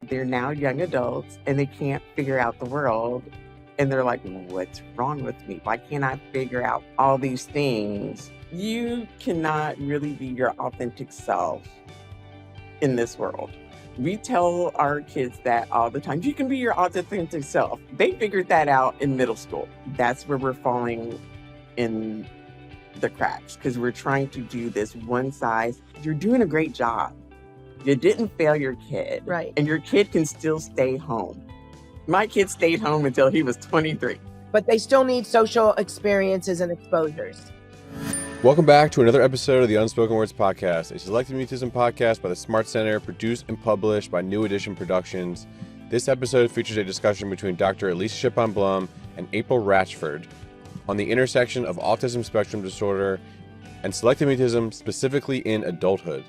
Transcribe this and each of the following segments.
They're now young adults and they can't figure out the world. And they're like, what's wrong with me? Why can't I figure out all these things? You cannot really be your authentic self in this world. We tell our kids that all the time. You can be your authentic self. They figured that out in middle school. That's where we're falling in the cracks because we're trying to do this one size. You're doing a great job. You didn't fail your kid. Right. And your kid can still stay home. My kid stayed home until he was 23. But they still need social experiences and exposures. Welcome back to another episode of the Unspoken Words Podcast, a Selective Mutism podcast by the Smart Center, produced and published by New Edition Productions. This episode features a discussion between Dr. Elisa Shipon-Blum and April Ratchford on the intersection of autism spectrum disorder and selective mutism, specifically in adulthood.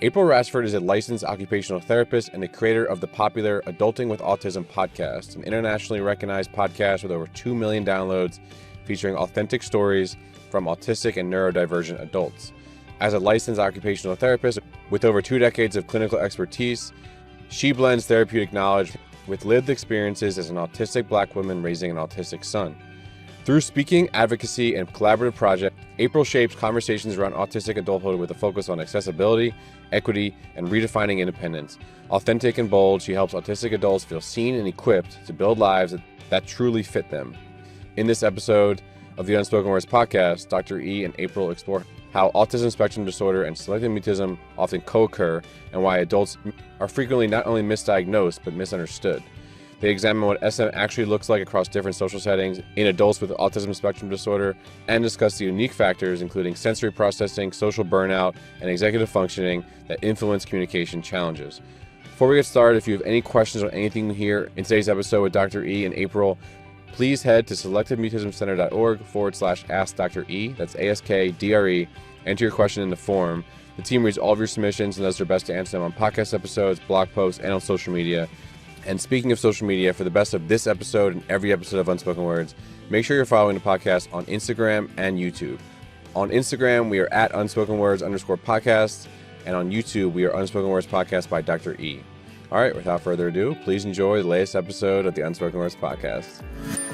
April Ratchford is a licensed occupational therapist and the creator of the popular Adulting with Autism podcast, an internationally recognized podcast with over 2 million downloads featuring authentic stories from autistic and neurodivergent adults. As a licensed occupational therapist with over 2 decades of clinical expertise, she blends therapeutic knowledge with lived experiences as an autistic Black woman raising an autistic son. Through speaking, advocacy, and collaborative projects, April shapes conversations around autistic adulthood with a focus on accessibility, equity, and redefining independence. Authentic and bold, she helps autistic adults feel seen and equipped to build lives that truly fit them. In this episode of the Unspoken Words podcast, Dr. E and April explore how autism spectrum disorder and selective mutism often co-occur and why adults are frequently not only misdiagnosed but misunderstood. They examine what SM actually looks like across different social settings in adults with autism spectrum disorder and discuss the unique factors including sensory processing, social burnout, and executive functioning that influence communication challenges. Before we get started, if you have any questions on anything here in today's episode with Dr. E and April, please head to selectivemutismcenter.org/ask Dr. E. That's ASKDRE. Enter your question in the form. The team reads all of your submissions and does their best to answer them on podcast episodes, blog posts, and on social media. And speaking of social media, for the best of this episode and every episode of Unspoken Words, make sure you're following the podcast on Instagram and YouTube. On Instagram, we are at unspokenwords_podcast, and on YouTube, we are Unspoken Words Podcast by Dr. E. All right, without further ado, please enjoy the latest episode of the Unspoken Words Podcast.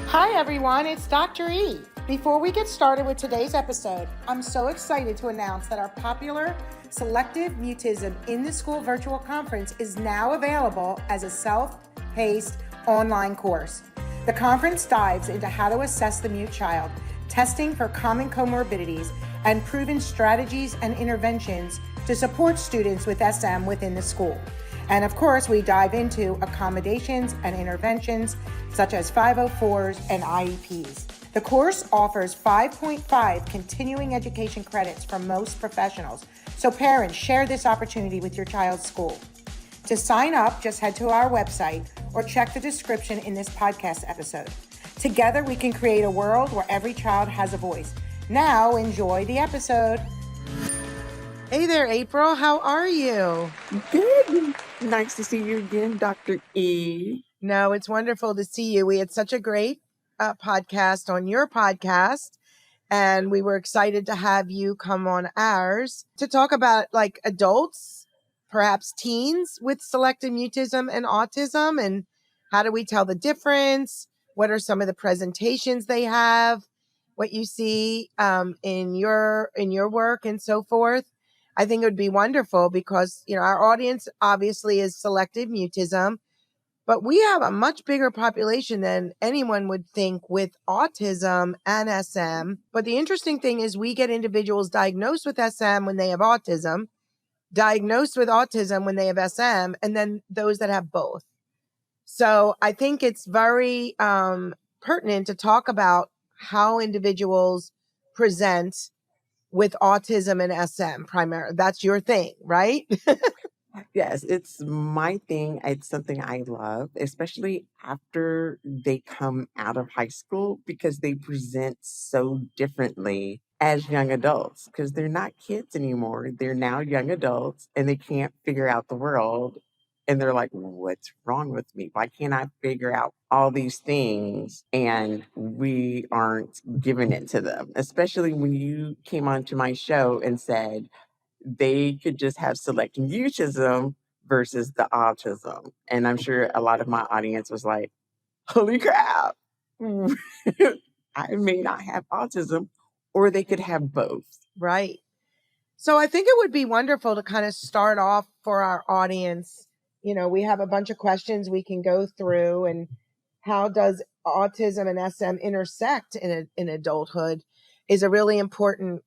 Hi, everyone. It's Dr. E. Before we get started with today's episode, I'm so excited to announce that our popular Selective Mutism in the School virtual conference is now available as a self-paced online course. The conference dives into how to assess the mute child, testing for common comorbidities, and proven strategies and interventions to support students with SM within the school. And of course, we dive into accommodations and interventions such as 504s and IEPs. The course offers 5.5 continuing education credits from most professionals. So parents, share this opportunity with your child's school. To sign up, just head to our website or check the description in this podcast episode. Together, we can create a world where every child has a voice. Now, enjoy the episode. Hey there, April. How are you? Good. Nice to see you again, Dr. E. No, it's wonderful to see you. We had such a great podcast on your podcast, and we were excited to have you come on ours to talk about like adults, perhaps teens with selective mutism and autism, and how do we tell the difference? What are some of the presentations they have? What you see in your work and so forth. I think it would be wonderful because, you know, our audience obviously is selective mutism, but we have a much bigger population than anyone would think with autism and SM. But the interesting thing is we get individuals diagnosed with SM when they have autism, diagnosed with autism when they have SM, and then those that have both. So I think it's very pertinent to talk about how individuals present with autism and SM primarily. That's your thing, right? Yes, it's my thing. It's something I love, especially after they come out of high school because they present so differently as young adults because they're not kids anymore. They're now young adults and they can't figure out the world. And they're like, what's wrong with me? Why can't I figure out all these things? And we aren't giving it to them, especially when you came onto my show and said, they could just have selective mutism, versus the autism. And I'm sure a lot of my audience was like, holy crap, I may not have autism, or they could have both. Right. So I think it would be wonderful to kind of start off for our audience. You know, we have a bunch of questions we can go through, and how does autism and SM intersect in adulthood is a really important,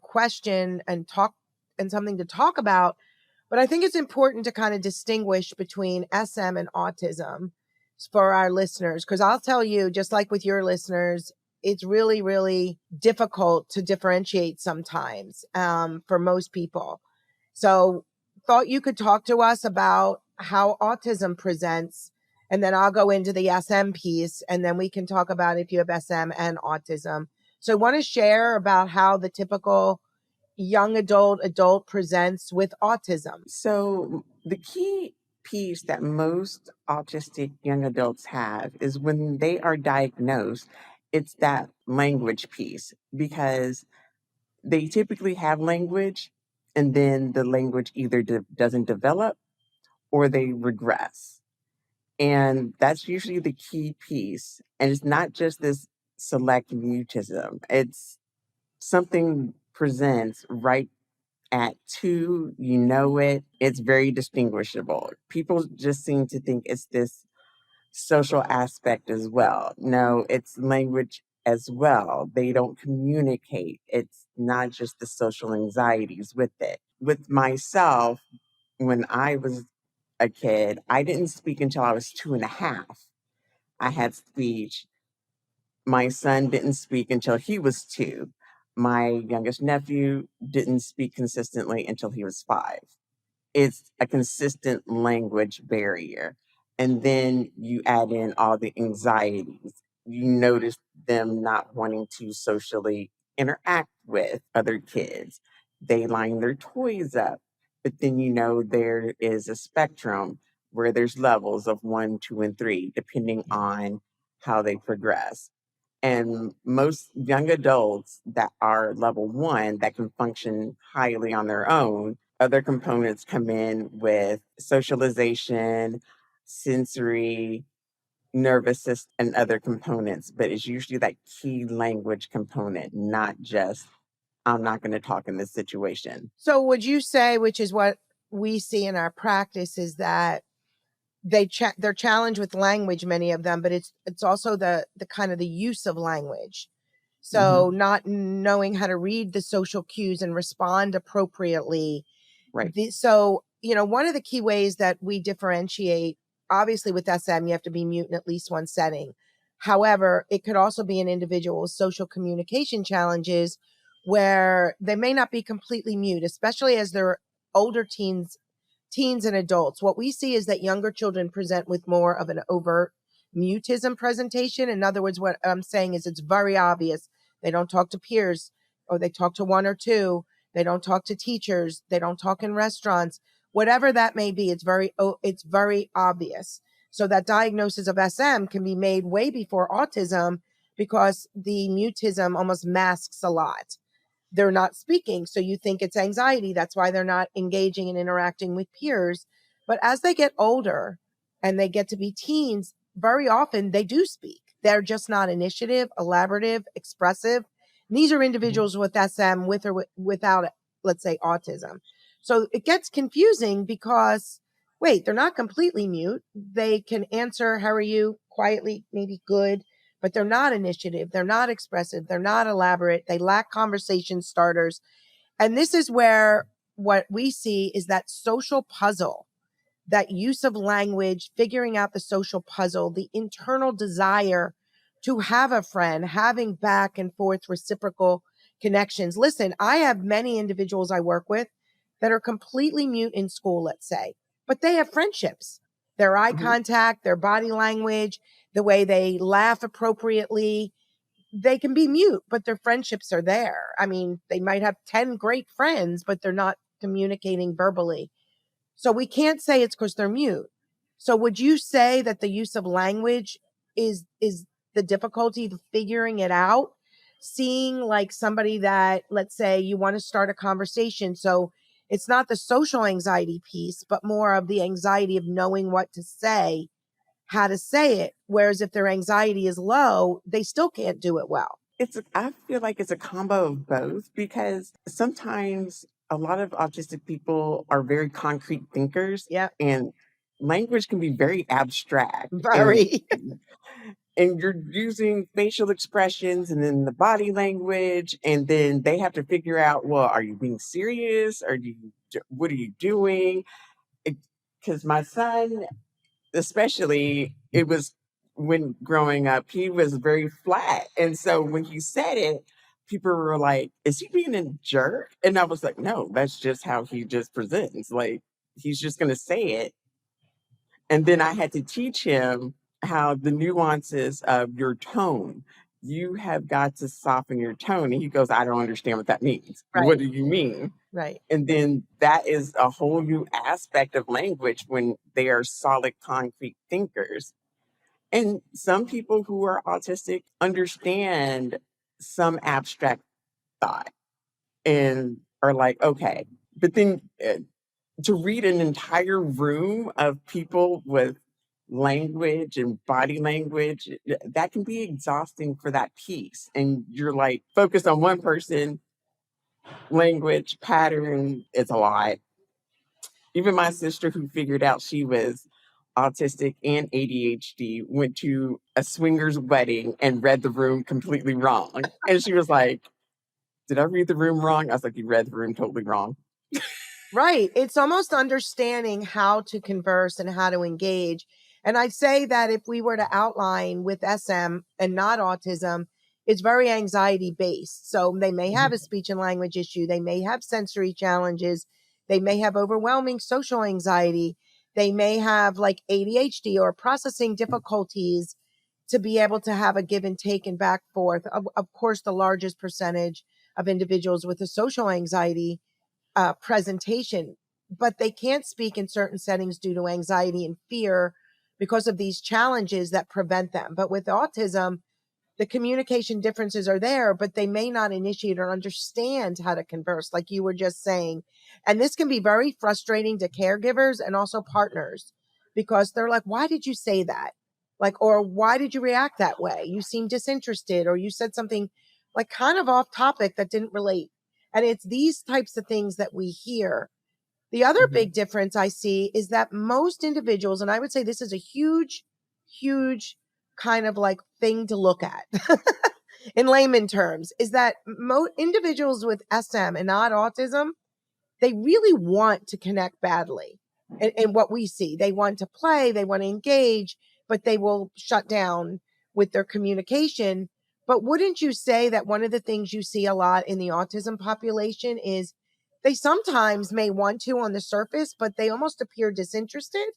question and something to talk about. But I think it's important to kind of distinguish between SM and autism for our listeners, because I'll tell you, just like with your listeners, it's really, really difficult to differentiate sometimes for most people. So thought you could talk to us about how autism presents, and then I'll go into the SM piece, and then we can talk about if you have SM and autism. So I want to share about how the typical young adult presents with autism. So the key piece that most autistic young adults have is when they are diagnosed, it's that language piece, because they typically have language and then the language either doesn't develop or they regress. And that's usually the key piece. And it's not just this selective mutism, it's something presents right at two, it's very distinguishable. People just seem to think it's this social aspect as well. No, it's language as well. They don't communicate. It's not just the social anxieties with it. With myself, when I was a kid, I didn't speak until I was 2.5. I had speech. My son didn't speak until he was 2. My youngest nephew didn't speak consistently until he was 5. It's a consistent language barrier. And then you add in all the anxieties. You notice them not wanting to socially interact with other kids. They line their toys up. But then there is a spectrum where there's levels of 1, 2, and 3, depending on how they progress. And most young adults that are level 1 that can function highly on their own, other components come in with socialization, sensory, nervous system, and other components. But it's usually that key language component, not just, I'm not going to talk in this situation. So would you say, which is what we see in our practice, is that they're challenged with language, many of them, but it's also the kind of the use of language. So not knowing how to read the social cues and respond appropriately. Right. So, one of the key ways that we differentiate, obviously with SM, you have to be mute in at least one setting. However, it could also be an individual's social communication challenges where they may not be completely mute, especially as they're older teens and adults. What we see is that younger children present with more of an overt mutism presentation. In other words, what I'm saying is it's very obvious. They don't talk to peers, or they talk to one or two. They don't talk to teachers. They don't talk in restaurants. Whatever that may be, it's very obvious. So that diagnosis of SM can be made way before autism, because the mutism almost masks a lot. They're not speaking, so you think it's anxiety. That's why they're not engaging and interacting with peers. But as they get older and they get to be teens, very often they do speak. They're just not initiative, elaborative, expressive. And these are individuals with SM, with or without, let's say, autism. So it gets confusing because, wait, they're not completely mute. They can answer, how are you, quietly, maybe good, but they're not initiative. They're not expressive. They're not elaborate. They lack conversation starters. And this is where what we see is that social puzzle, that use of language, figuring out the social puzzle, the internal desire to have a friend, having back and forth reciprocal connections. Listen, I have many individuals I work with that are completely mute in school, let's say, but they have friendships. Their eye contact, their body language, the way they laugh appropriately, they can be mute, but their friendships are there. I mean, they might have 10 great friends, but they're not communicating verbally. So we can't say it's because they're mute. So would you say that the use of language is the difficulty of figuring it out? Seeing like somebody that, let's say you want to start a conversation. So It's not the social anxiety piece, but more of the anxiety of knowing what to say, how to say it. Whereas if their anxiety is low, they still can't do it well. I feel like it's a combo of both because sometimes a lot of autistic people are very concrete thinkers Yeah, and language can be very abstract very. and you're using facial expressions and then the body language and then they have to figure out, well, are you being serious or what are you doing? Because my son especially, it was when growing up, he was very flat. And so when he said it, people were like, is he being a jerk? And I was like, no, that's just how he just presents. Like, he's just going to say it. And then I had to teach him how the nuances of your tone. You have got to soften your tone. And he goes, I don't understand what that means. Right. What do you mean? Right. And then that is a whole new aspect of language when they are solid, concrete thinkers. And some people who are autistic understand some abstract thought and are like, okay. But then to read an entire room of people with language and body language, that can be exhausting for that piece. And you're like focused on one person, language, pattern, it's a lot. Even my sister, who figured out she was autistic and ADHD, went to a swingers wedding and read the room completely wrong. And she was like, did I read the room wrong? I was like, you read the room totally wrong. Right. It's almost understanding how to converse and how to engage. And I'd say that if we were to outline with SM and not autism, it's very anxiety based. So they may have a speech and language issue. They may have sensory challenges. They may have overwhelming social anxiety. They may have like ADHD or processing difficulties to be able to have a give and take and back forth. Of course, the largest percentage of individuals with a social anxiety presentation, but they can't speak in certain settings due to anxiety and fear because of these challenges that prevent them. But with autism, the communication differences are there, but they may not initiate or understand how to converse, like you were just saying. And this can be very frustrating to caregivers and also partners because they're like, why did you say that? Like, or why did you react that way? You seem disinterested, or you said something like kind of off topic that didn't relate. And it's these types of things that we hear. The other big difference I see is that most individuals, and I would say this is a huge, huge kind of like thing to look at in layman terms, is that individuals with SM and not autism, they really want to connect badly. And what we see, they want to play, they want to engage, but they will shut down with their communication. But wouldn't you say that one of the things you see a lot in the autism population is they sometimes may want to on the surface, but they almost appear disinterested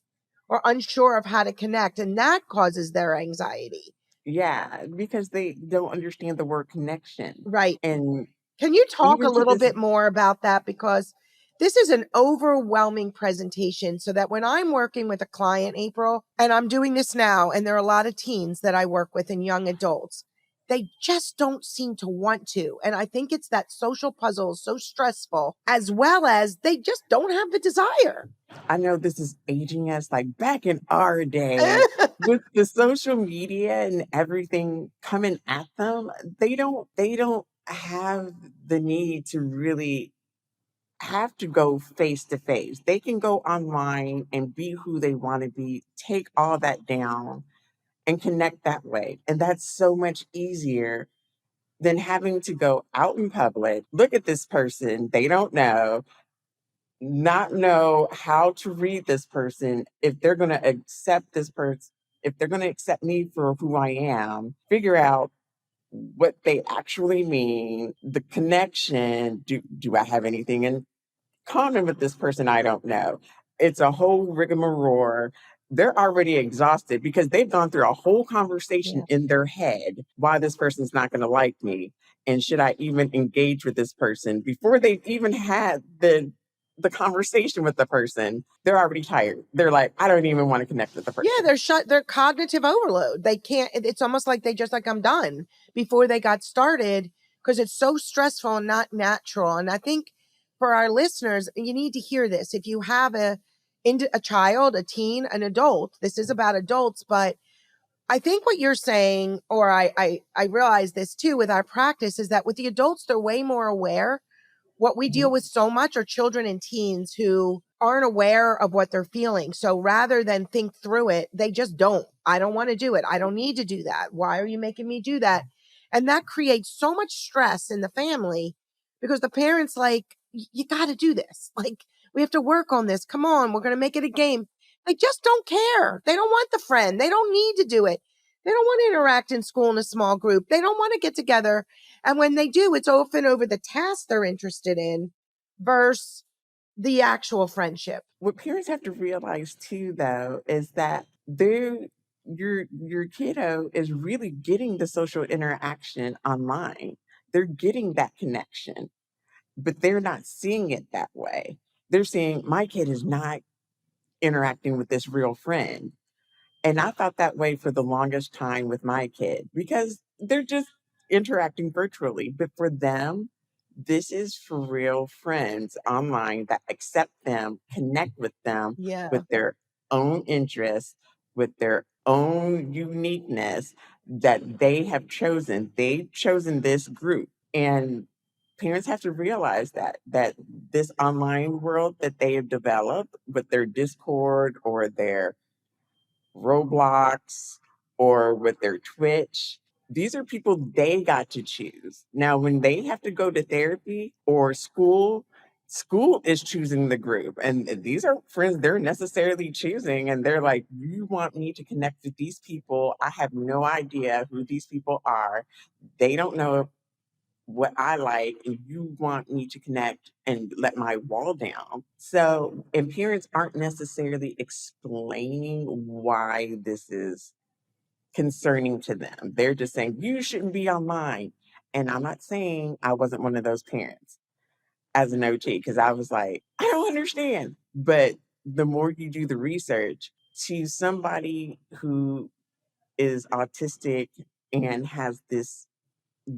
or unsure of how to connect, and that causes their anxiety. Yeah, because they don't understand the word connection. Right. And can you talk a even to little this, bit more about that? Because this is an overwhelming presentation, so that when I'm working with a client, April, and I'm doing this now, and there are a lot of teens that I work with and young adults, they just don't seem to want to. And I think it's that social puzzle is so stressful, as well as they just don't have the desire. I know this is aging us like back in our day with the social media and everything coming at them, they don't have the need to really have to go face to face. They can go online and be who they want to be, take all that down and connect that way. And that's so much easier than having to go out in public, look at this person they don't know, not know how to read this person, if they're going to accept this person, if they're going to accept me for who I am, figure out what they actually mean, the connection. Do I have anything in common with this person I don't know? It's a whole rigmarole. They're already exhausted because they've gone through a whole conversation in their head why this person's not going to like me. And should I even engage with this person before they've even had the conversation with the person? They're already tired. They're like, I don't even want to connect with the person. Yeah, they're cognitive overload. They can't, it's almost like they just like, I'm done before they got started because it's so stressful and not natural. And I think for our listeners, you need to hear this. If you have a child, a teen, an adult, this is about adults, but I think what you're saying, or I realize this too with our practice, is that with the adults, they're way more aware. What we deal with so much are children and teens who aren't aware of what they're feeling. So rather than think through it, they just don't. I don't want to do it. I don't need to do that. Why are you making me do that? And that creates so much stress in the family because the parents like, you got to do this. Like, we have to work on this. Come on, we're going to make it a game. They just don't care. They don't want the friend. They don't need to do it. They don't want to interact in school in a small group. They don't want to get together. And when they do, it's often over the task they're interested in versus the actual friendship. What parents have to realize too, though, is that your kiddo is really getting the social interaction online. They're getting that connection, but they're not seeing it that way. They're saying, my kid is not interacting with this real friend. And I thought that way for the longest time with my kid because they're just interacting virtually. But for them, this is for real friends online that accept them, connect with them Yeah. with their own interests, with their own uniqueness that they have chosen. They've chosen this group. And parents have to realize that this online world that they have developed with their Discord or their Roblox or with their Twitch. These are people they got to choose. Now, when they have to go to therapy or school is choosing the group. And these are friends they're necessarily choosing. And they're like, you want me to connect with these people? I have no idea who these people are. They don't know what I like, and you want me to connect and let my wall down. So, and parents aren't necessarily explaining why this is concerning to them. They're just saying, you shouldn't be online. And I'm not saying I wasn't one of those parents as an OT, because I was like, I don't understand. But the more you do the research, to somebody who is autistic and has this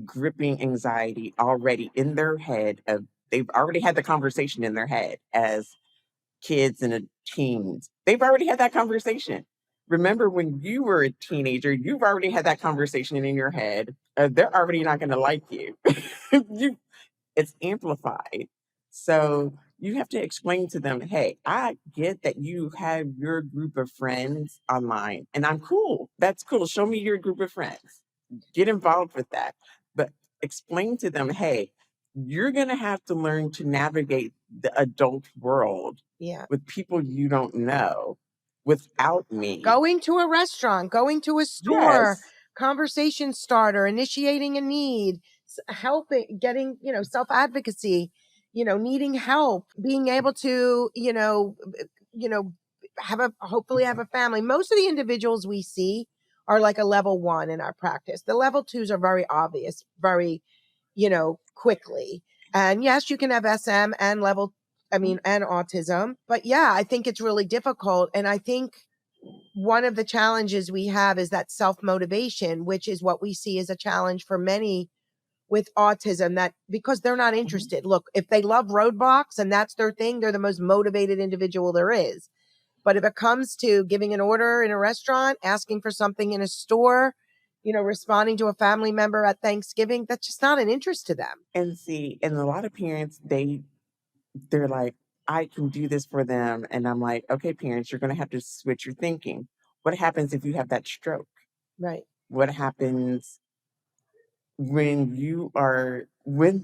gripping anxiety already in their head of they've already had the conversation in their head as kids and teens. They've already had that conversation. Remember when you were a teenager, you've already had that conversation in your head. They're already not going to like you. It's amplified. So you have to explain to them, hey, I get that you have your group of friends online and I'm cool. That's cool. Show me your group of friends. Get involved with that. But explain to them, hey, you're going to have to learn to navigate the adult world with people you don't know without me. Going to a restaurant, going to a store, conversation starter, initiating a need, helping, getting, self-advocacy, needing help, being able to, hopefully have a family. Most of the individuals we see are like a level 1 in our practice. The level 2s are very obvious, very, quickly. And yes, you can have SM and and autism. But yeah, I think it's really difficult. And I think one of the challenges we have is that self-motivation, which is what we see as a challenge for many with autism, that because they're not interested. Look, if they love roadblocks and that's their thing, they're the most motivated individual there is. But if it comes to giving an order in a restaurant, asking for something in a store, responding to a family member at Thanksgiving, that's just not an interest to them. And a lot of parents, they're like, I can do this for them. And I'm like, okay, parents, you're going to have to switch your thinking. What happens if you have that stroke? Right. What happens when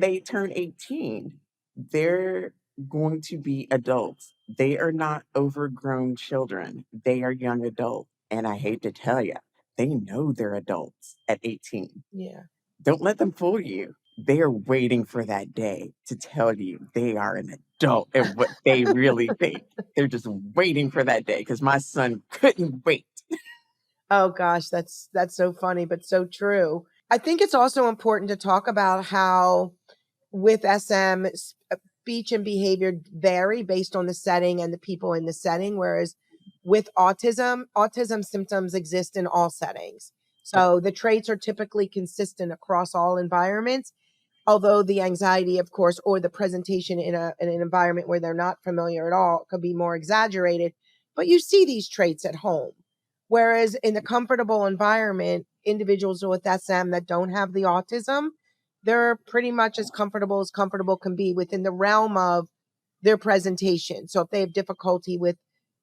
they turn 18? They're going to be adults. They are not overgrown children. They are young adults. And I hate to tell you, they know they're adults at 18. Yeah. Don't let them fool you. They are waiting for that day to tell you they are an adult and what they really think. They're just waiting for that day because my son couldn't wait. Oh gosh, that's so funny, but so true. I think it's also important to talk about how with SM, speech and behavior vary based on the setting and the people in the setting, whereas with autism symptoms exist in all settings. So the traits are typically consistent across all environments. although the anxiety, of course, or the presentation in an environment where they're not familiar at all could be more exaggerated, but you see these traits at home. Whereas in the comfortable environment, individuals with SM that don't have the autism, they're pretty much as comfortable can be within the realm of their presentation. So if they have difficulty with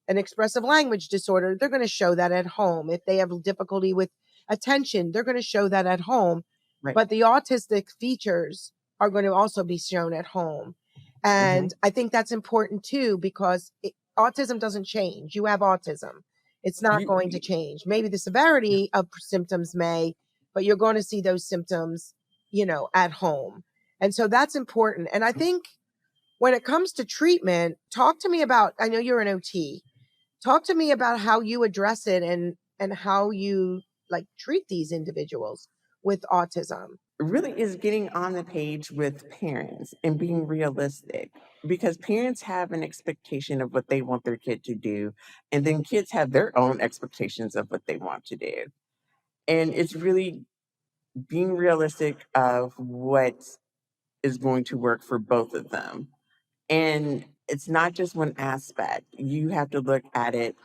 an expressive language disorder, they're going to show that at home. If they have difficulty with attention, they're going to show that at home. Right. But the autistic features are going to also be shown at home. And I think that's important too, because autism doesn't change. You have autism. It's not going to change. Maybe the severity of symptoms may, but you're going to see those symptoms, at home. And so that's important. And I think when it comes to treatment, talk to me about, I know you're an OT. Talk to me about how you address it and how you treat these individuals with autism. It really is getting on the page with parents and being realistic, because parents have an expectation of what they want their kid to do, and then kids have their own expectations of what they want to do. And it's really being realistic of what is going to work for both of them. And it's not just one aspect. You have to look at it.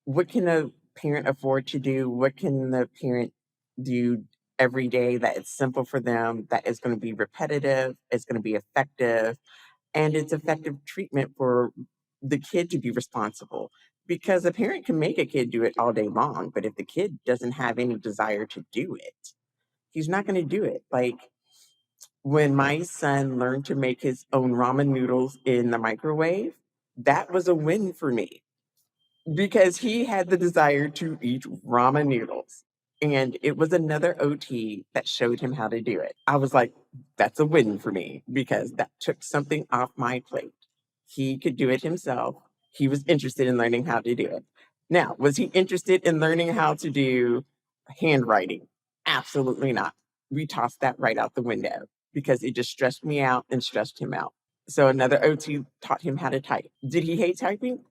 What can a parent afford to do? What can the parent do every day that it's simple for them, that is going to be repetitive, it's going to be effective, and it's effective treatment for the kid to be responsible? Because a parent can make a kid do it all day long, but if the kid doesn't have any desire to do it, he's not going to do it. Like when my son learned to make his own ramen noodles in the microwave, that was a win for me, because he had the desire to eat ramen noodles. And it was another OT that showed him how to do it. I was like, that's a win for me, because that took something off my plate. He could do it himself. He was interested in learning how to do it. Now, was he interested in learning how to do handwriting? Absolutely not. We tossed that right out the window, because it just stressed me out and stressed him out. So another OT taught him how to type. Did he hate typing?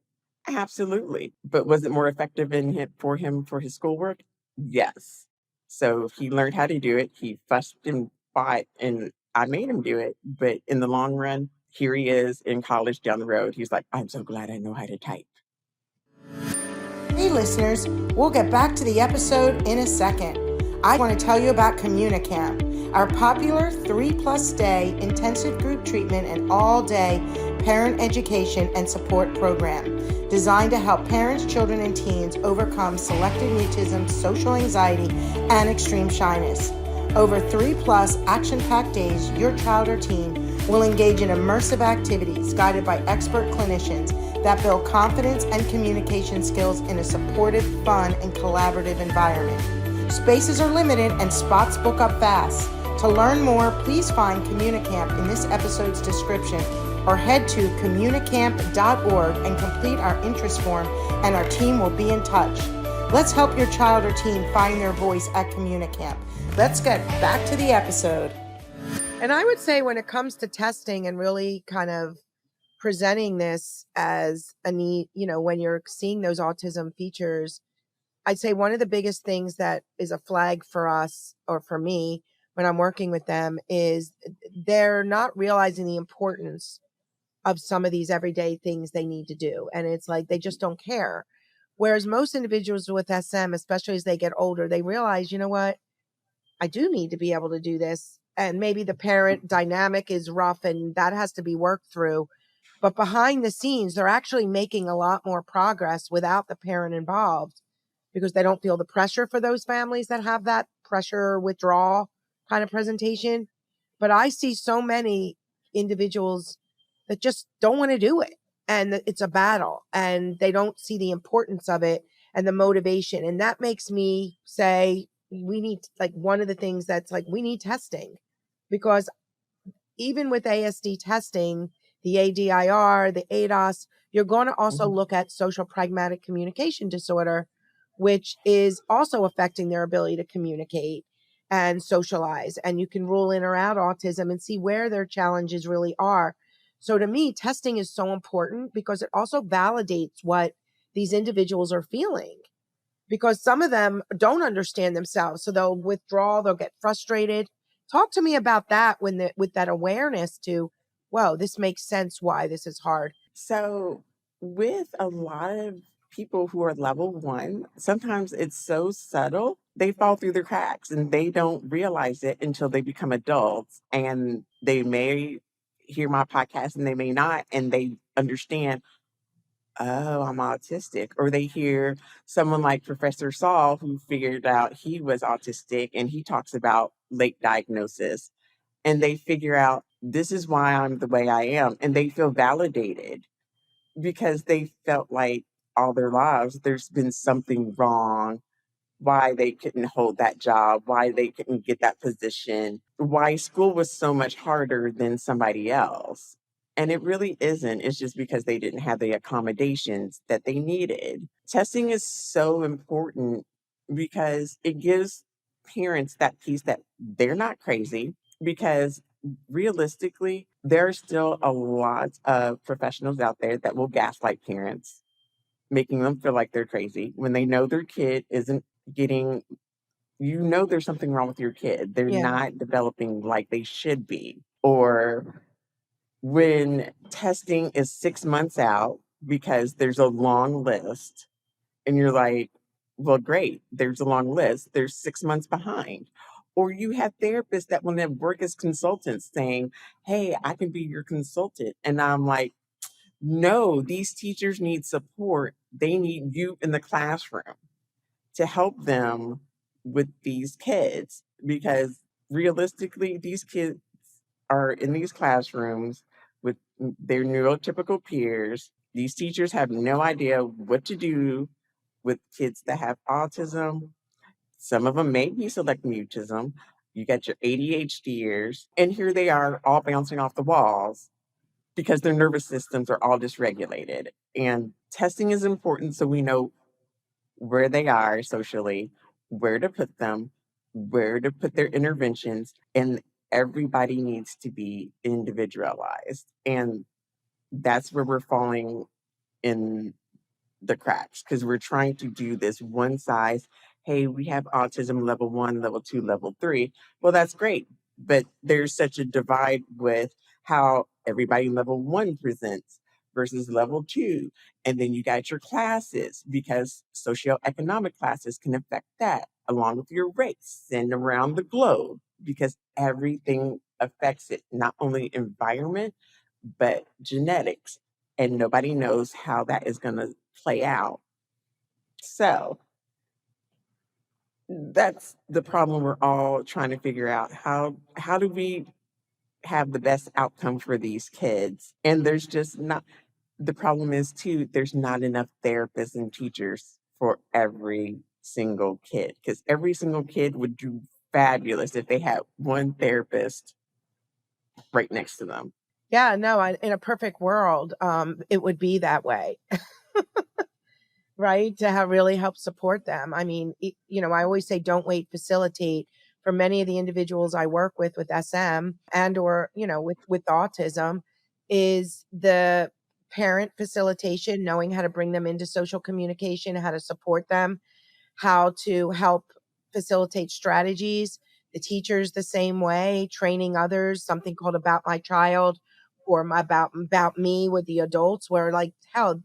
Absolutely. But was it more effective for him for his schoolwork? Yes. So he learned how to do it. He fussed and fought, and I made him do it. But in the long run, here he is in college down the road. He's like, I'm so glad I know how to type. Hey listeners, we'll get back to the episode in a second. I want to tell you about Communicamp, our popular 3+ day intensive group treatment and all-day parent education and support program designed to help parents, children, and teens overcome selective mutism, social anxiety, and extreme shyness. Over 3+ action-packed days, your child or teen will engage in immersive activities guided by expert clinicians that build confidence and communication skills in a supportive, fun, and collaborative environment. Spaces are limited and spots book up fast. To learn more, please find Communicamp in this episode's description or head to communicamp.org and complete our interest form, and our team will be in touch. Let's help your child or teen find their voice at Communicamp. Let's get back to the episode. And I would say when it comes to testing and really kind of presenting this as a need, when you're seeing those autism features, I'd say one of the biggest things that is a flag for us, or for me, when I'm working with them, is they're not realizing the importance of some of these everyday things they need to do. And it's like, they just don't care. Whereas most individuals with SM, especially as they get older, they realize, you know what, I do need to be able to do this. And maybe the parent dynamic is rough and that has to be worked through. But behind the scenes, they're actually making a lot more progress without the parent involved, because they don't feel the pressure for those families that have that pressure withdrawal kind of presentation. But I see so many individuals that just don't want to do it. And it's a battle and they don't see the importance of it and the motivation. And that makes me say, we need, one of the things that's we need testing, because even with ASD testing, the ADIR, the ADOS, you're going to also look at social pragmatic communication disorder, which is also affecting their ability to communicate and socialize. And you can rule in or out autism and see where their challenges really are. So to me, testing is so important because it also validates what these individuals are feeling, because some of them don't understand themselves. So they'll withdraw, they'll get frustrated. Talk to me about that with that awareness to, whoa, this makes sense why this is hard. So, with a lot of people who are level one, sometimes it's so subtle, they fall through the cracks and they don't realize it until they become adults. And they may hear my podcast and they may not, and they understand, oh, I'm autistic. Or they hear someone like Professor Saul who figured out he was autistic and he talks about late diagnosis, and they figure out this is why I'm the way I am. And they feel validated because they felt like all their lives there's been something wrong, why they couldn't hold that job, why they couldn't get that position, why school was so much harder than somebody else. And it really isn't. It's just because they didn't have the accommodations that they needed. Testing is so important because it gives parents that piece that they're not crazy, because realistically, there are still a lot of professionals out there that will gaslight parents, making them feel like they're crazy when they know their kid isn't getting, there's something wrong with your kid. They're Yeah. not developing like they should be. Or when testing is 6 months out because there's a long list, and you're like, well, great, there's a long list. There's 6 months behind. Or you have therapists that want to work as consultants saying, hey, I can be your consultant. And I'm like, no, these teachers need support. They need you in the classroom to help them with these kids, because realistically, these kids are in these classrooms with their neurotypical peers. These teachers have no idea what to do with kids that have autism. Some of them may be selective mutism. You got your ADHDers, and here they are all bouncing off the walls because their nervous systems are all dysregulated. And testing is important so we know where they are socially, where to put them, where to put their interventions, and everybody needs to be individualized. And that's where we're falling in the cracks, because we're trying to do this one size. Hey, we have autism level 1, level 2, level 3. Well, that's great, but there's such a divide with how everybody level 1 presents versus level 2. And then you got your classes, because socioeconomic classes can affect that, along with your race and around the globe, because everything affects it, not only environment but genetics, and nobody knows how that is going to play out. So that's the problem we're all trying to figure out. How do we have the best outcome for these kids? And there's just not, the problem is too, there's not enough therapists and teachers for every single kid, because every single kid would do fabulous if they had one therapist right next to them. Yeah, no, in a perfect world, it would be that way. Right? To have really help support them. I mean, I always say don't wait, facilitate. For many of the individuals I work with SM and or, with autism, is the parent facilitation, knowing how to bring them into social communication, how to support them, how to help facilitate strategies. The teachers the same way, training others, something called About My Child, or about me with the adults, where like, hell,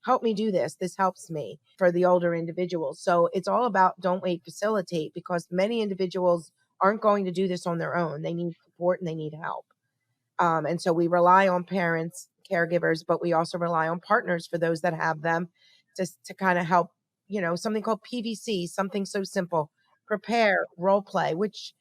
help me do this. This helps me, for the older individuals. So it's all about don't wait, facilitate, because many individuals aren't going to do this on their own. They need support and they need help. And so we rely on parents, caregivers, but we also rely on partners for those that have them to kind of help, something called PVC, something so simple, prepare, role play, which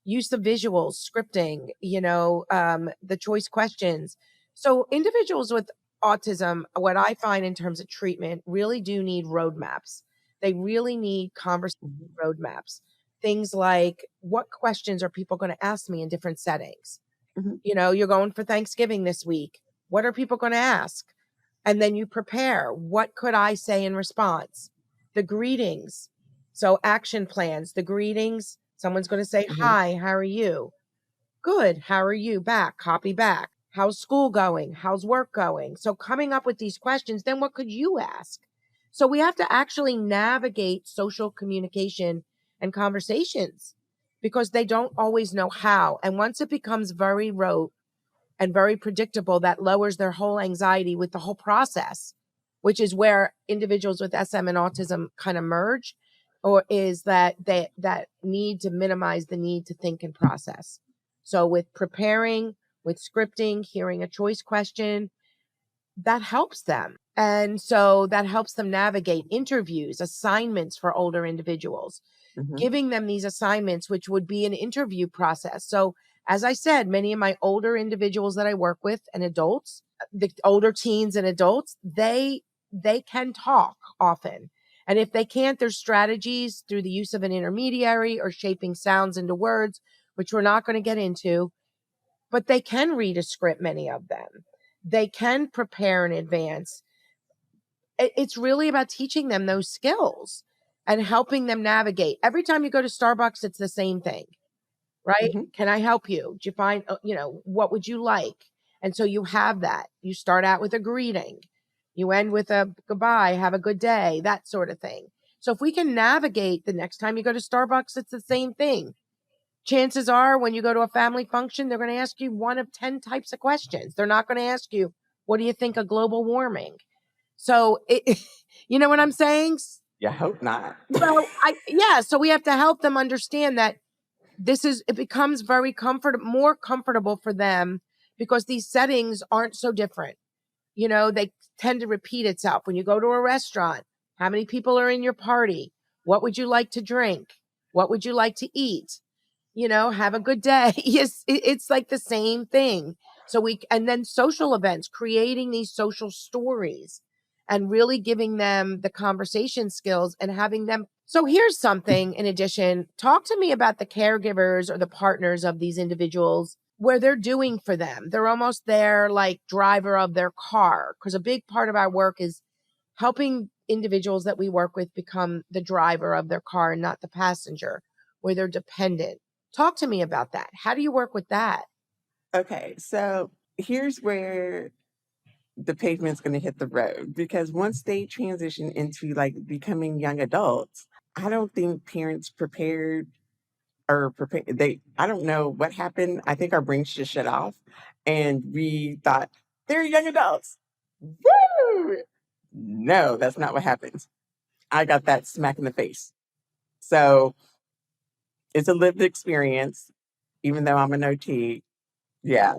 use of visuals, scripting, the choice questions. So individuals with autism, what I find in terms of treatment, really do need roadmaps. They really need conversation roadmaps. Things like, what questions are people going to ask me in different settings? Mhm. You're going for Thanksgiving this week. What are people going to ask? And then you prepare. What could I say in response? The greetings. So action plans, the greetings. Someone's going to say, Mhm. hi, how are you? Good. How are you? Back, copy back. How's school going? How's work going? So coming up with these questions, then what could you ask? So we have to actually navigate social communication and conversations. because they don't always know how. And once it becomes very rote and very predictable, that lowers their whole anxiety with the whole process, which is where individuals with SM and autism kind of merge, or is that they that need to minimize the need to think and process. So with preparing, with scripting, hearing a choice question, that helps them. And so that helps them navigate interviews, assignments for older individuals, giving them these assignments, which would be an interview process. So as I said, many of my older individuals that I work with and adults, the older teens and adults, they can talk often. And if they can't, there's strategies through the use of an intermediary or shaping sounds into words, which we're not going to get into, but they can read a script, many of them. They can prepare in advance. It's really about teaching them those skills and helping them navigate. Every time you go to Starbucks, it's the same thing, right? Can I help you? Do you find, what would you like? And so you have that. You start out with a greeting. You end with a goodbye, have a good day, that sort of thing. So if we can navigate the next time you go to Starbucks, it's the same thing. Chances are when you go to a family function, they're going to ask you one of 10 types of questions. They're not going to ask you, what do you think of global warming? So, you know what I'm saying? Yeah, hope not. So we have to help them understand that it becomes very more comfortable for them because these settings aren't so different. They tend to repeat itself. When you go to a restaurant, how many people are in your party? What would you like to drink? What would you like to eat? Have a good day. Yes, it's like the same thing. And then social events, creating these social stories and really giving them the conversation skills and having them. So here's something in addition. Talk to me about the caregivers or the partners of these individuals, where they're doing for them. They're almost their like driver of their car, because a big part of our work is helping individuals that we work with become the driver of their car and not the passenger, where they're dependent. Talk to me about that. How do you work with that? Okay, so here's where the pavement's going to hit the road, because once they transition into like becoming young adults, I don't think parents prepared or prepare. I don't know what happened. I think our brains just shut off and we thought they're young adults. Woo! No, that's not what happens. I got that smack in the face. So it's a lived experience, even though I'm an OT. Yeah,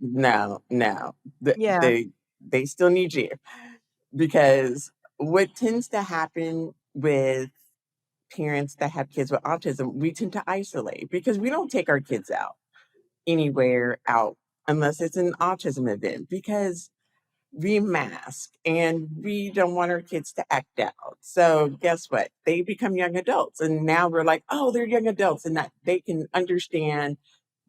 no. Yeah. They still need you, because what tends to happen with parents that have kids with autism, we tend to isolate because we don't take our kids anywhere out unless it's an autism event, because we mask and we don't want our kids to act out. So guess what? They become young adults, and now we're like, oh, they're young adults, and that they can understand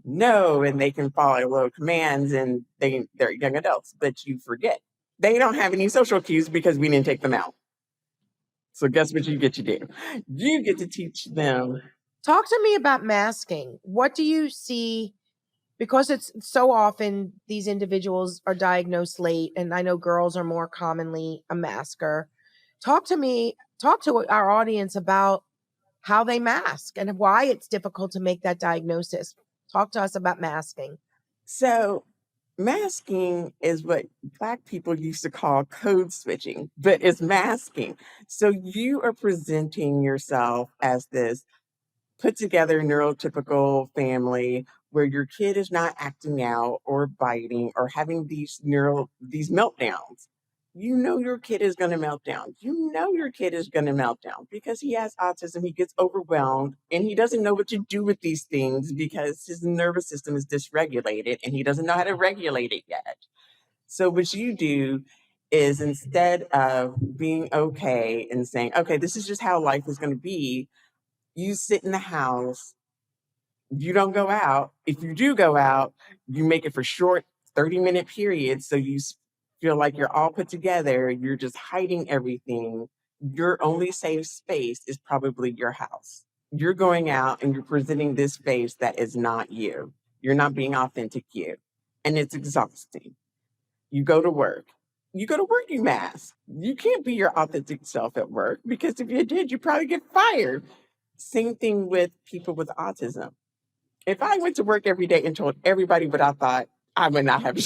no, and they can follow commands, and they're young adults. But you forget they don't have any social cues because we didn't take them out. So guess what you get to do? You get to teach them. Talk to me about masking. What do you see? Because it's so often these individuals are diagnosed late, and I know girls are more commonly a masker. Talk to our audience about how they mask and why it's difficult to make that diagnosis. Talk to us about masking. So masking is what Black people used to call code switching, but it's masking. So you are presenting yourself as this put together neurotypical family where your kid is not acting out or biting or having these meltdowns. You know your kid is going to melt down. You know your kid is going to melt down because he has autism. He gets overwhelmed and he doesn't know what to do with these things because his nervous system is dysregulated and he doesn't know how to regulate it yet. So what you do is, instead of being okay and saying, okay, this is just how life is going to be, you sit in the house, you don't go out. If you do go out, you make it for short 30-minute periods. So you feel like you're all put together. You're just hiding everything. Your only safe space is probably your house. You're going out and you're presenting this face that is not you. You're not being authentic you. And it's exhausting. You go to work. You mask. You can't be your authentic self at work, because if you did, you'd probably get fired. Same thing with people with autism. If I went to work every day and told everybody what I thought, I would not have a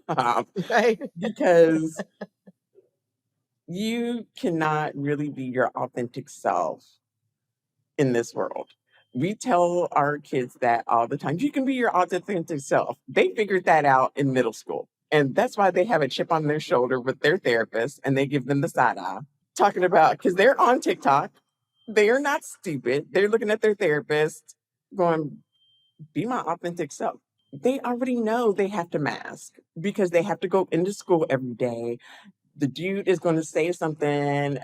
job. Right? Because you cannot really be your authentic self in this world. We tell our kids that all the time. You can be your authentic self. They figured that out in middle school. And that's why they have a chip on their shoulder with their therapist and they give them the side eye. Talking about, because they're on TikTok. They are not stupid. They're looking at their therapist going, be my authentic self. They already know they have to mask because they have to go into school every day. The dude is going to say something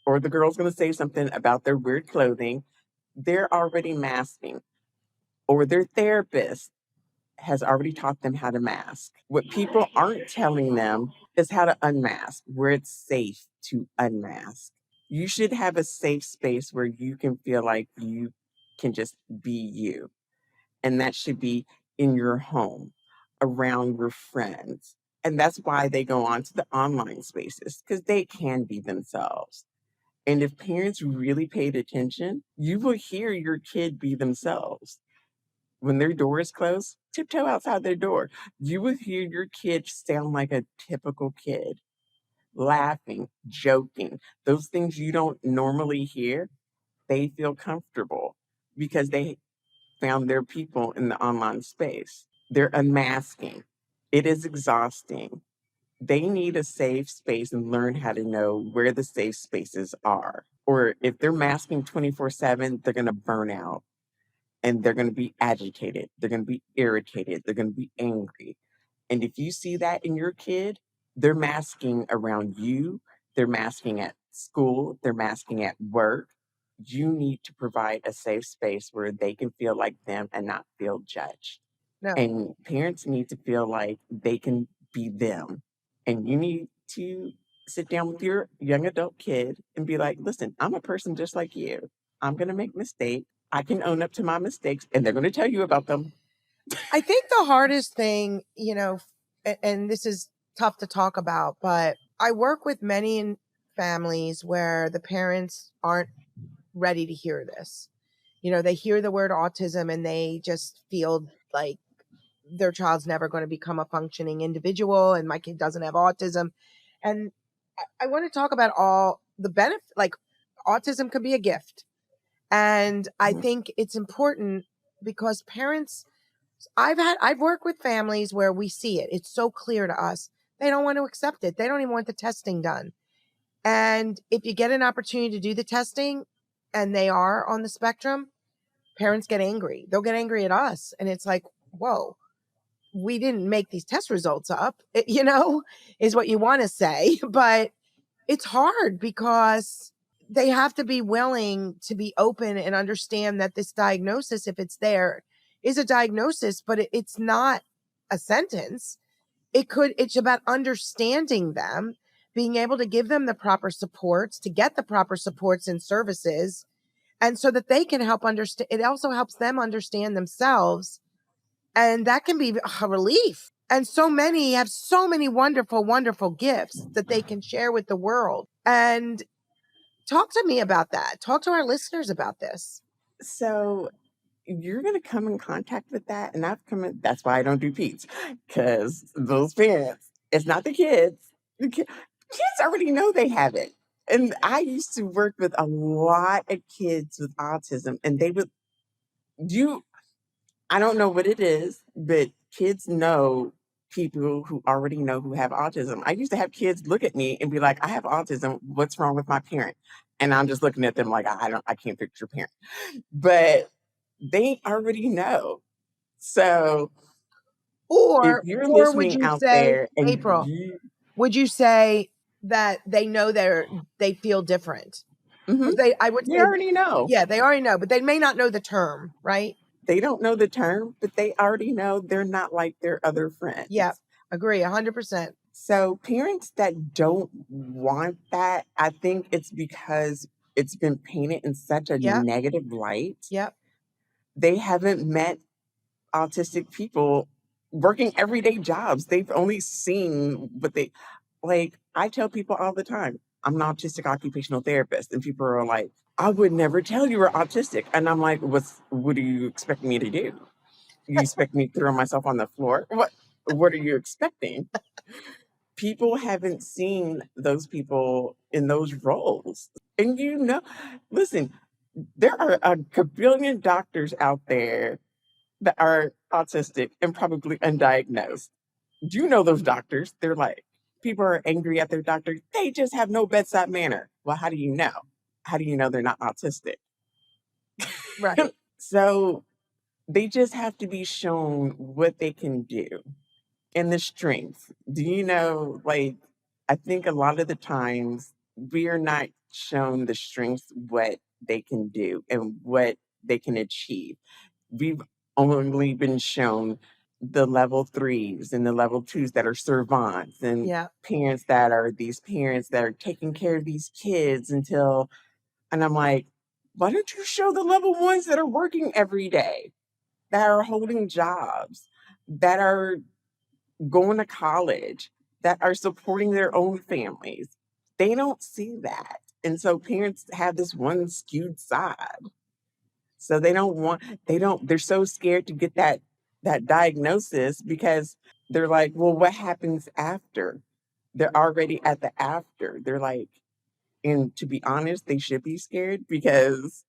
or the girl's going to say something about their weird clothing. They're already masking, or their therapist has already taught them how to mask. What people aren't telling them is how to unmask, where it's safe to unmask. You should have a safe space where you can feel like you can just be you. And that should be in your home, around your friends. And that's why they go on to the online spaces, because they can be themselves. And if parents really paid attention, you will hear your kid be themselves. When their door is closed, tiptoe outside their door. You will hear your kid sound like a typical kid, laughing, joking. Those things you don't normally hear, they feel comfortable because they found their people in the online space. They're unmasking. It is exhausting. They need a safe space and learn how to know where the safe spaces are. Or if they're masking 24/7, they're going to burn out and they're going to be agitated. They're going to be irritated. They're going to be angry. And if you see that in your kid, they're masking around you. They're masking at school. They're masking at work. You need to provide a safe space where they can feel like them and not feel judged. No. And parents need to feel like they can be them. And you need to sit down with your young adult kid and be like, listen, I'm a person just like you. I'm going to make mistakes. I can own up to my mistakes, and they're going to tell you about them. I think the hardest thing, and this is tough to talk about, but I work with many families where the parents aren't ready to hear this. They hear the word autism and they just feel like their child's never going to become a functioning individual and my kid doesn't have autism. And I want to talk about all the benefit, like autism could be a gift. And I think it's important because parents, I've worked with families where we see it. It's so clear to us. They don't want to accept it. They don't even want the testing done. And if you get an opportunity to do the testing and they are on the spectrum, parents get angry. They'll get angry at us. And it's like, whoa, we didn't make these test results up, is what you want to say. But it's hard because they have to be willing to be open and understand that this diagnosis, if it's there, is a diagnosis, but it's not a sentence. It's about understanding them, being able to give them the proper supports, to get the proper supports and services, and so that they can help understand. It also helps them understand themselves. And that can be a relief. And so many have so many wonderful, wonderful gifts that they can share with the world. And talk to me about that. Talk to our listeners about this. So you're going to come in contact with that. And that's why I don't do peds, because those parents, it's not the kids. Kids already know they have it. And I used to work with a lot of kids with autism, and I don't know what it is, but kids know people who already know who have autism. I used to have kids look at me and be like, I have autism. What's wrong with my parent? And I'm just looking at them like, I can't fix your parent. But they already know. So if you're Or would listening you out say, there and April, would you say that they know they feel different? I would they say, already know. Yeah, they already know, but they may not know the term, right? They don't know the term, but they already know they're not like their other friends. Yeah, agree 100%. So parents that don't want that, I think it's because it's been painted in such a negative light. Yep. They haven't met autistic people working everyday jobs. They've only seen what I tell people all the time, I'm an autistic occupational therapist. And people are like, I would never tell you were autistic. And I'm like, what do you expect me to do? You expect me to throw myself on the floor? What are you expecting? People haven't seen those people in those roles. And listen, there are a billion doctors out there that are autistic and probably undiagnosed. Do you know those doctors? They're like, people are angry at their doctor. They just have no bedside manner. Well, how do you know? How do you know they're not autistic? Right. So they just have to be shown what they can do and the strength. Do you know, like, I think a lot of the times we are not shown the strength, what they can do and what they can achieve. We've only been shown the level 3s and the level 2s that are servants and Yeah. parents that are these parents that are taking care of these kids and I'm like, why don't you show the level 1s that are working every day, that are holding jobs, that are going to college, that are supporting their own families? They don't see that. And so parents have this one skewed side. So they're so scared to get that diagnosis because they're like, well, what happens after? They're already at the after. They're like, and to be honest, they should be scared because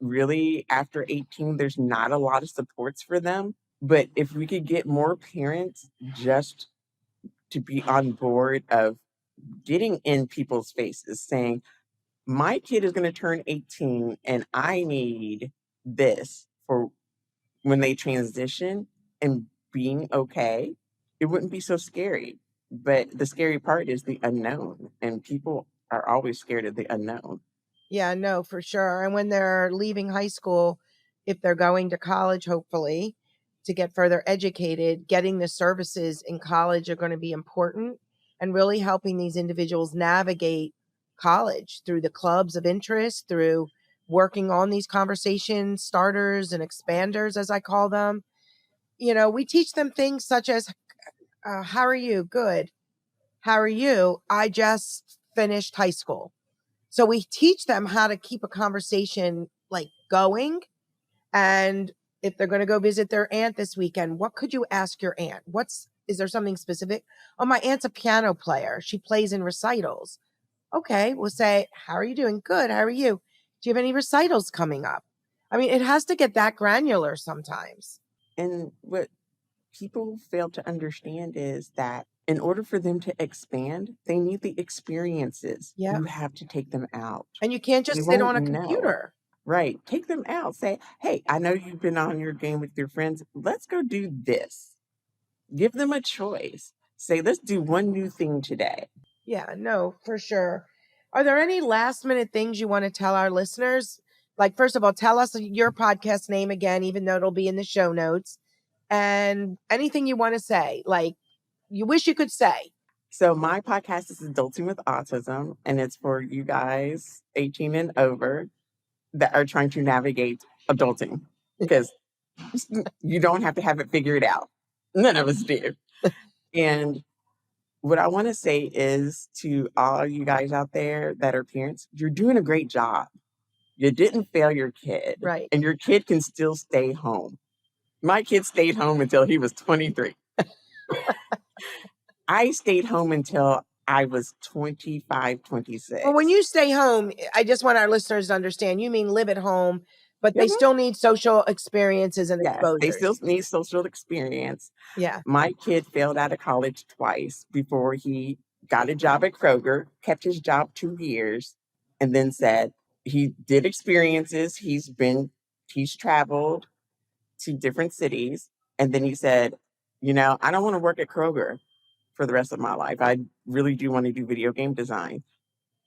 really after 18, there's not a lot of supports for them. But if we could get more parents just to be on board of getting in people's faces saying, my kid is going to turn 18 and I need this for when they transition, and being okay, it wouldn't be so scary. But the scary part is the unknown, and people are always scared of the unknown. Yeah, no, for sure. And when they're leaving high school, if they're going to college, hopefully, to get further educated, getting the services in college are going to be important and really helping these individuals navigate college through the clubs of interest, through working on these conversation starters and expanders, as I call them. We teach them things such as, how are you? Good. How are you? I just finished high school. So we teach them how to keep a conversation like going. And if they're going to go visit their aunt this weekend, what could you ask your aunt? Is there something specific? Oh, my aunt's a piano player. She plays in recitals. Okay. We'll say, how are you doing? Good. How are you? Do you have any recitals coming up? I mean, it has to get that granular sometimes. And what people fail to understand is that in order for them to expand, they need the experiences. Yeah. You have to take them out. And you can't just sit on a computer. Right. Take them out. Say, hey, I know you've been on your game with your friends. Let's go do this. Give them a choice. Say, let's do one new thing today. Yeah, no, for sure. Are there any last minute things you want to tell our listeners? Like, first of all, tell us your podcast name again, even though it'll be in the show notes. And anything you want to say, like you wish you could say. So my podcast is Adulting with Autism, and it's for you guys 18 and over that are trying to navigate adulting, because you don't have to have it figured out. None of us do. And what I want to say is to all you guys out there that are parents, you're doing a great job. You didn't fail your kid. Right. And your kid can still stay home. My kid stayed home until he was 23. I stayed home until I was 25, 26. Well, when you stay home, I just want our listeners to understand, you mean live at home, but they Mhm. still need social experiences and Yes, exposures. they still need social experience. Yeah. My kid failed out of college twice before he got a job at Kroger, kept his job 2 years, and then said he did experiences. He's traveled to different cities. And then he said, I don't want to work at Kroger for the rest of my life. I really do want to do video game design.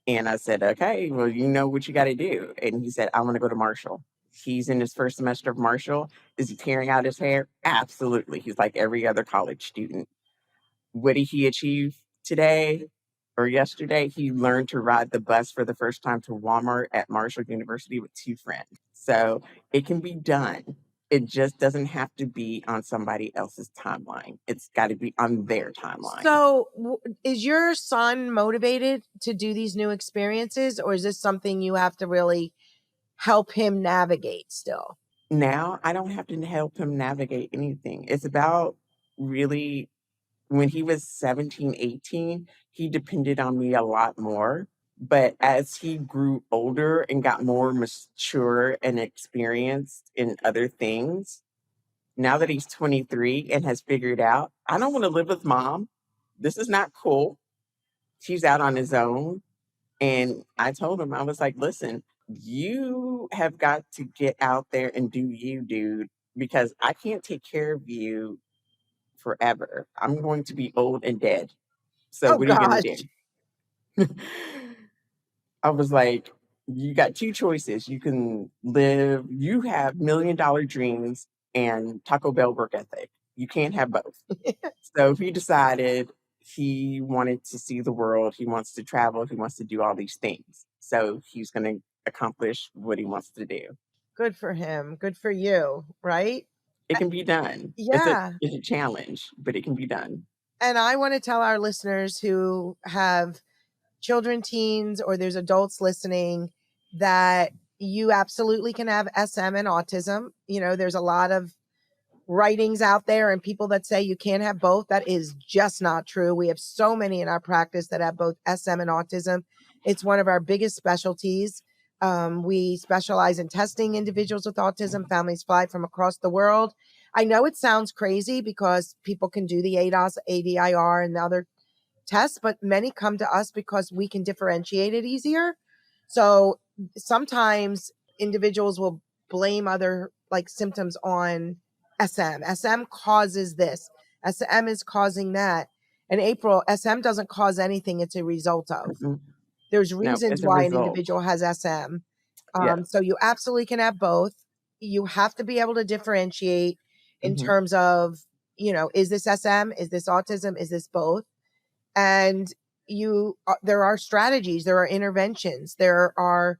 And I said, okay, well, you know what you got to do. And he said, I want to go to Marshall. He's in his first semester of Marshall. Is he tearing out his hair? Absolutely. He's like every other college student. What did he achieve today or yesterday? He learned to ride the bus for the first time to Walmart at Marshall University with 2 friends. So it can be done. It just doesn't have to be on somebody else's timeline. It's got to be on their timeline. So, is your son motivated to do these new experiences, or is this something you have to really help him navigate still? Now I don't have to help him navigate anything. It's about really when he was 17, 18, he depended on me a lot more. But as he grew older and got more mature and experienced in other things, now that he's 23 and has figured out, I don't want to live with mom. This is not cool. He's out on his own. And I told him, I was like, listen, you have got to get out there and do you, dude, because I can't take care of you forever. I'm going to be old and dead. So Oh what are you going gosh. to do? I was like, you got two choices. You can live, you have $1 million dreams and Taco Bell work ethic. You can't have both. So he decided he wanted to see the world. He wants to travel. He wants to do all these things. So he's going to accomplish what he wants to do. Good for him. Good for you, right? It can be done. Yeah. It's a challenge, but it can be done. And I want to tell our listeners who have children, teens, or there's adults listening that you absolutely can have SM and autism. You know, there's a lot of writings out there and people that say you can't have both. That is just not true. We have so many in our practice that have both SM and autism. It's one of our biggest specialties. We specialize in testing individuals with autism. Families fly from across the world. I know it sounds crazy because people can do the ADOS, ADIR, and the other tests, but many come to us because we can differentiate it easier. So sometimes individuals will blame other like symptoms on SM. SM causes this. SM is causing that. And April, SM doesn't cause anything. It's a result of. Mm-mm. There's No, reasons it's a why an result. individual has SM. Yeah. So you absolutely can have both. You have to be able to differentiate in Mhm. terms of, you know, is this SM? Is this autism? Is this both? And there are strategies, there are interventions, there are,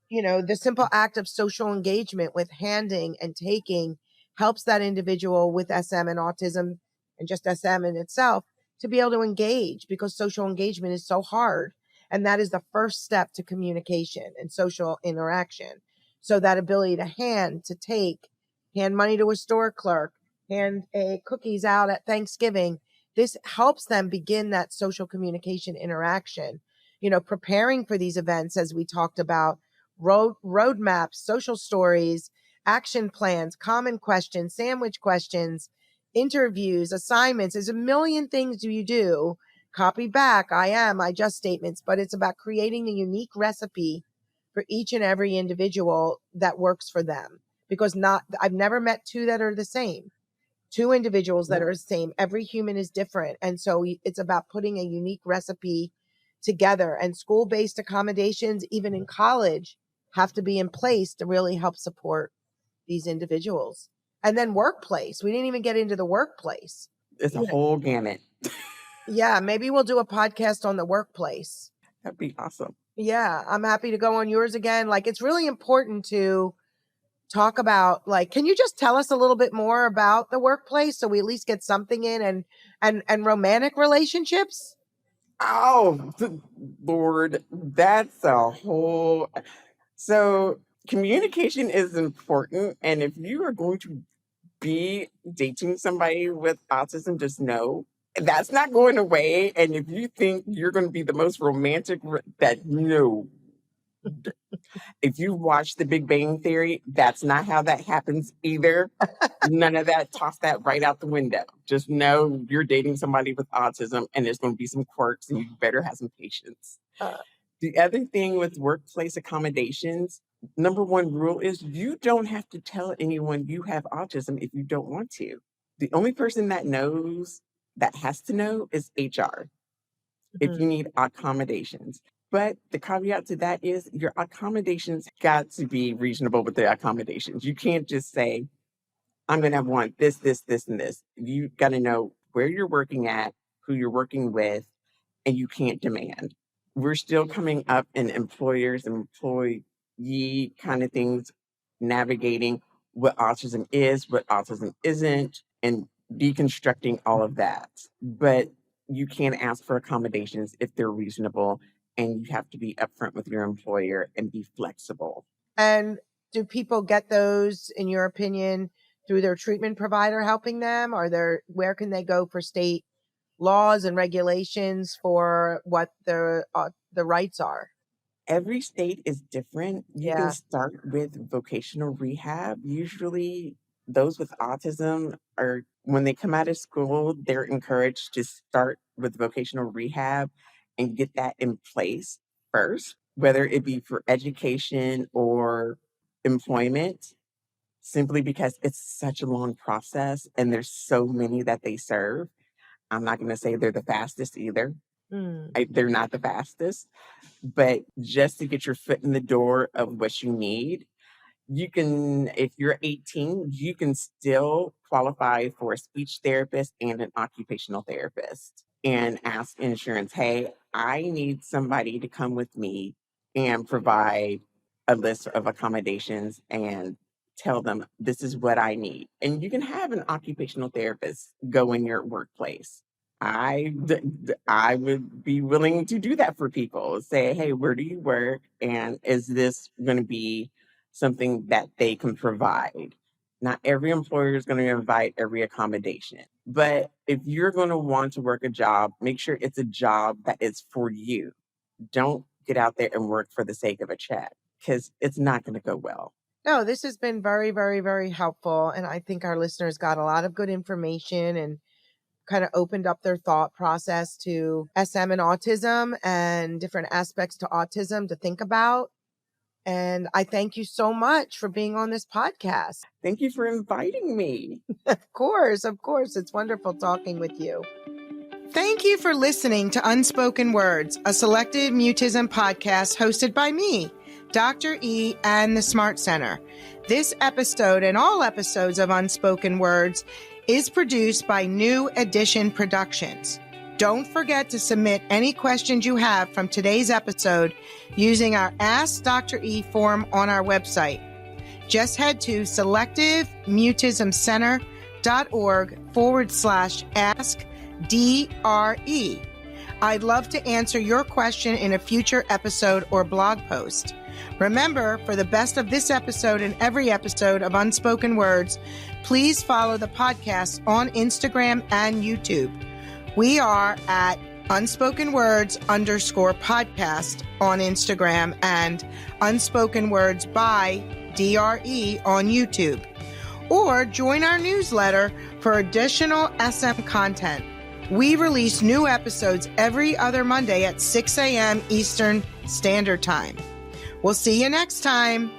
you know, the simple act of social engagement with handing and taking helps that individual with SM and autism and just SM in itself to be able to engage, because social engagement is so hard. And that is the first step to communication and social interaction. So that ability to hand, to take, hand money to a store clerk, hand cookies out at Thanksgiving, this helps them begin that social communication interaction. You know, preparing for these events, as we talked about, roadmaps, social stories, action plans, common questions, sandwich questions, interviews, assignments. There's a million things you do. Copy back, I just statements, but it's about creating a unique recipe for each and every individual that works for them. Because I've never met two that are the same. Two individuals that Yeah. are the same. Every human is different. And so it's about putting a unique recipe together, and school-based accommodations, even in college, have to be in place to really help support these individuals. And then workplace. We didn't even get into the workplace. It's a Yeah. whole gamut. Yeah, maybe we'll do a podcast on the workplace. That'd be awesome. Yeah, I'm happy to go on yours again. Like, it's really important to talk about, like, can you just tell us a little bit more about the workplace so we at least get something in, and romantic relationships? Oh, Lord, that's a whole. So, communication is important. And if you are going to be dating somebody with autism, just know that's not going away. And if you think you're going to be the most romantic, no. If you watch The Big Bang Theory, that's not how that happens either. None of that, toss that right out the window. Just know you're dating somebody with autism and there's going to be some quirks and you better have some patience. Uh, The other thing with workplace accommodations, number one rule is you don't have to tell anyone you have autism if you don't want to. The only person that knows, that has to know, is HR if you need accommodations. But the caveat to that is your accommodations got to be reasonable with the accommodations. You can't just say, I'm going to want this, this, this, and this. You got to know where you're working at, who you're working with, and you can't demand. We're still coming up in employers and employee kind of things, navigating what autism is, what autism isn't, and deconstructing all of that. But you can ask for accommodations if they're reasonable, and you have to be upfront with your employer and be flexible. And do people get those, in your opinion, through their treatment provider helping them? Where can they go for state laws and regulations for what the rights are? Every state is different. You Yeah. can start with vocational rehab. Usually, those with autism are, when they come out of school, they're encouraged to start with vocational rehab and get that in place first, whether it be for education or employment, simply because it's such a long process and there's so many that they serve. I'm not going to say they're the fastest either. They're not the fastest, but just to get your foot in the door of what you need, you can, if you're 18, you can still qualify for a speech therapist and an occupational therapist and ask insurance, hey, I need somebody to come with me and provide a list of accommodations and tell them this is what I need. And you can have an occupational therapist go in your workplace. I would be willing to do that for people. Say, hey, where do you work? And is this going to be something that they can provide? Not every employer is going to invite every accommodation. But if you're going to want to work a job, make sure it's a job that is for you. Don't get out there and work for the sake of a check, because it's not going to go well. No, this has been very, very, very helpful. And I think our listeners got a lot of good information and kind of opened up their thought process to SM and autism and different aspects to autism to think about. And I thank you so much for being on this podcast. Thank you for inviting me. Of course. It's wonderful talking with you. Thank you for listening to Unspoken Words, a Selective Mutism podcast hosted by me, Dr. E, and the Smart Center. This episode and all episodes of Unspoken Words is produced by New Edition Productions. Don't forget to submit any questions you have from today's episode using our Ask Dr. E form on our website. Just head to selectivemutismcenter.org/ask-DRE. I'd love to answer your question in a future episode or blog post. Remember, for the best of this episode and every episode of Unspoken Words, please follow the podcast on Instagram and YouTube. We are at Unspoken Words _podcast on Instagram and Unspoken Words by DRE on YouTube. Or join our newsletter for additional SM content. We release new episodes every other Monday at 6 a.m. Eastern Standard Time. We'll see you next time.